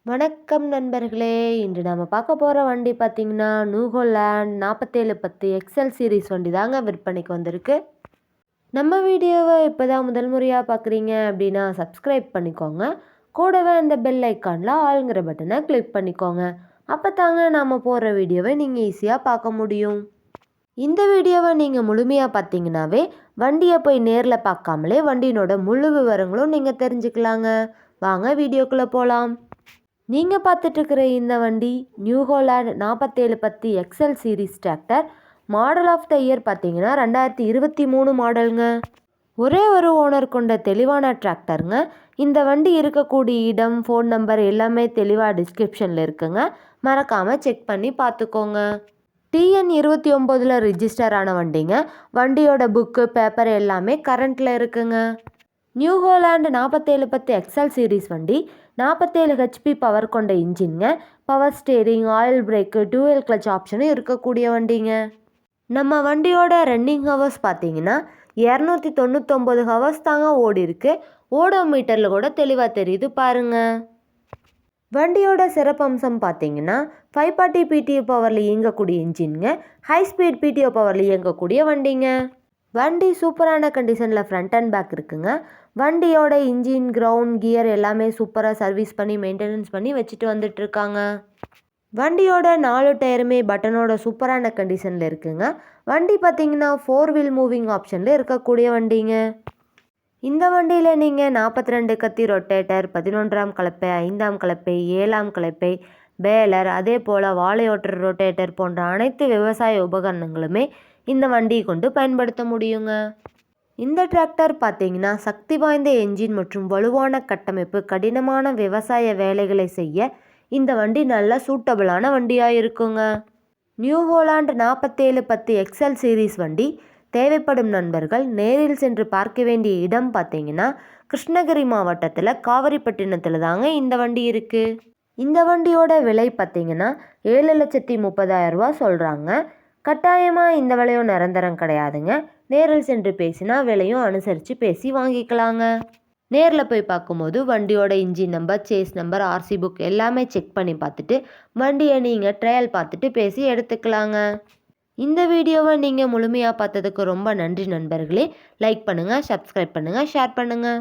வணக்கம் நண்பர்களே. இன்று நம்ம பார்க்க போகிற வண்டி பார்த்திங்கன்னா நியூஹோலேண்ட் 4710 எக்ஸல் சீரீஸ் வண்டி தாங்க விற்பனைக்கு வந்திருக்கு. நம்ம வீடியோவை இப்போ தான் முதல் முறையாக பார்க்குறீங்க அப்படின்னா சப்ஸ்கிரைப் பண்ணிக்கோங்க. கூடவே அந்த பெல் ஐக்கானில் ஆளுங்கிற பட்டனை கிளிக் பண்ணிக்கோங்க. அப்போ தாங்க நாம் போடுற வீடியோவை நீங்கள் ஈஸியாக பார்க்க முடியும். இந்த வீடியோவை நீங்கள் முழுமையாக பார்த்தீங்கன்னாவே வண்டியை போய் நேரில் பார்க்காமலே வண்டியினோட முழு விவரங்களும் நீங்கள் தெரிஞ்சுக்கலாங்க. வாங்க வீடியோக்குள்ளே போகலாம். நீங்கள் பார்த்துட்ருக்கிற இந்த வண்டி New Holland 4710 Excel series tractor. Model of the year பார்த்தீங்கன்னா 2023 மாடலுங்க. ஒரே ஒரு ஓனர் கொண்ட தெளிவான டிராக்டருங்க. இந்த வண்டி இருக்கக்கூடிய இடம், ஃபோன் நம்பர் எல்லாமே தெளிவாக டிஸ்கிரிப்ஷனில் இருக்குங்க. மறக்காமல் செக் பண்ணி பார்த்துக்கோங்க. TN 29 ரிஜிஸ்டர் ஆன வண்டிங்க. வண்டியோட புக்கு பேப்பர் எல்லாமே கரண்ட்டில் இருக்குங்க. நியூஹோலேண்ட் 4710 எக்ஸல் சீரீஸ் வண்டி 47 HP பவர் கொண்ட இன்ஜின்ங்க. Power steering, oil brake, dual clutch ஆப்ஷனும் இருக்கக்கூடிய வண்டிங்க. நம்ம வண்டியோட ரன்னிங் ஹவர்ஸ் பார்த்தீங்கன்னா 299 ஹவர்ஸ் தாங்க ஓடி இருக்கு. ஓடோ மீட்டரில் கூட தெளிவாக தெரியுது பாருங்க. வண்டியோட சிறப்பம்சம் பார்த்தீங்கன்னா 540 PTO பவரில் இயங்கக்கூடிய இன்ஜின்ங்க. ஹை ஸ்பீட் PTO பவரில் இயங்கக்கூடிய வண்டிங்க. வண்டி சூப்பரான கண்டிஷனில் ஃப்ரண்ட் அண்ட் பேக் இருக்குங்க. வண்டியோட இன்ஜின், கிரவுண்ட், கியர் எல்லாமே சூப்பராக சர்வீஸ் பண்ணி மெயின்டெனன்ஸ் பண்ணி வச்சுட்டு வந்துட்டுருக்காங்க. வண்டியோட 4 டயருமே பட்டனோட சூப்பரான கண்டிஷனில் இருக்குங்க. வண்டி பார்த்திங்கன்னா 4 வீல் மூவிங் ஆப்ஷனில் இருக்கக்கூடிய வண்டிங்க. இந்த வண்டியில் நீங்கள் 42 கத்தி ரொட்டேட்டர், 11ஆம் கலப்பை, 5ஆம் கலப்பை, 7ஆம் கலப்பை, பேலர், அதே போல் வாழையோட்டர் ரொட்டேட்டர் போன்ற அனைத்து விவசாய உபகரணங்களுமே இந்த வண்டியை கொண்டு பயன்படுத்த முடியுங்க. இந்த டிராக்டர் பார்த்தீங்கன்னா சக்தி வாய்ந்த என்ஜின் மற்றும் வலுவான கட்டமைப்பு, கடினமான விவசாய வேலைகளை செய்ய இந்த வண்டி நல்ல சூட்டபிளான வண்டியாக இருக்குங்க. நியூஹோலேண்ட் 4710 எக்ஸல் சீரீஸ் வண்டி தேவைப்படும் நண்பர்கள் நேரில் சென்று பார்க்க வேண்டிய இடம் பார்த்தீங்கன்னா கிருஷ்ணகிரி மாவட்டத்தில் காவிரிப்பட்டினத்தில் தாங்க இந்த வண்டி இருக்குது. இந்த வண்டியோட விலை பார்த்தீங்கன்னா 7,30,000 ரூபா சொல்கிறாங்க. கட்டாயமாக இந்த விலையும் நிரந்தரம் கிடையாதுங்க. நேரில் சென்று பேசினா விலையும் அனுசரித்து பேசி வாங்கிக்கலாங்க. நேரில் போய் பார்க்கும்போது வண்டியோட engine number, chassis number, RC book எல்லாமே செக் பண்ணி பார்த்துட்டு வண்டியை நீங்கள் ட்ரையல் பார்த்துட்டு பேசி எடுத்துக்கலாங்க. இந்த வீடியோவை நீங்கள் முழுமையாக பார்த்ததுக்கு ரொம்ப நன்றி நண்பர்களே. லைக் பண்ணுங்கள், சப்ஸ்கிரைப் பண்ணுங்கள், ஷேர் பண்ணுங்கள்.